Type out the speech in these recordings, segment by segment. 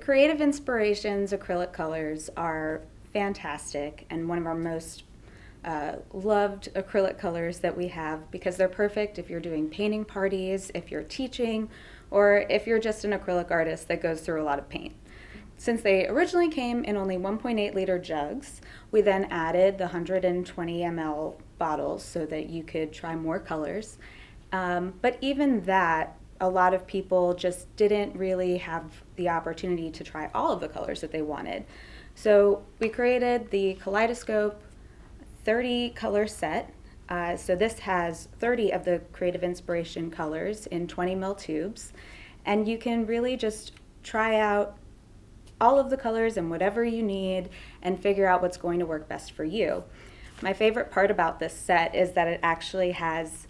Creative Inspirations acrylic colors are fantastic and one of our most loved acrylic colors that we have because they're perfect if you're doing painting parties, if you're teaching, or if you're just an acrylic artist that goes through a lot of paint. Since they originally came in only 1.8 liter jugs, we then added the 120 ml bottles so that you could try more colors. But even that, a lot of people just didn't really have the opportunity to try all of the colors that they wanted. So we created the Kaleidoscope 30 color set. So this has 30 of the Creative Inspiration colors in 20 ml tubes. And you can really just try out all of the colors and whatever you need and figure out what's going to work best for you. My favorite part about this set is that it actually has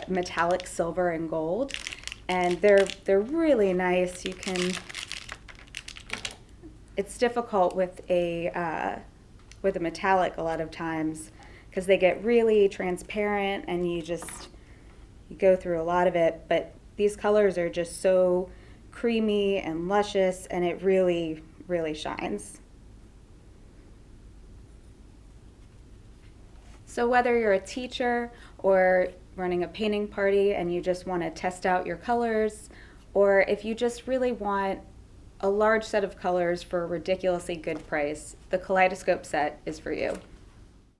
metallic silver and gold, and they're really nice. You can. It's difficult with a metallic a lot of times because they get really transparent and you go through a lot of it. But these colors are just so creamy and luscious, and it really, really shines. So whether you're a teacher or running a painting party and you just want to test out your colors, or if you just really want a large set of colors for a ridiculously good price, the Kaleidoscope set is for you.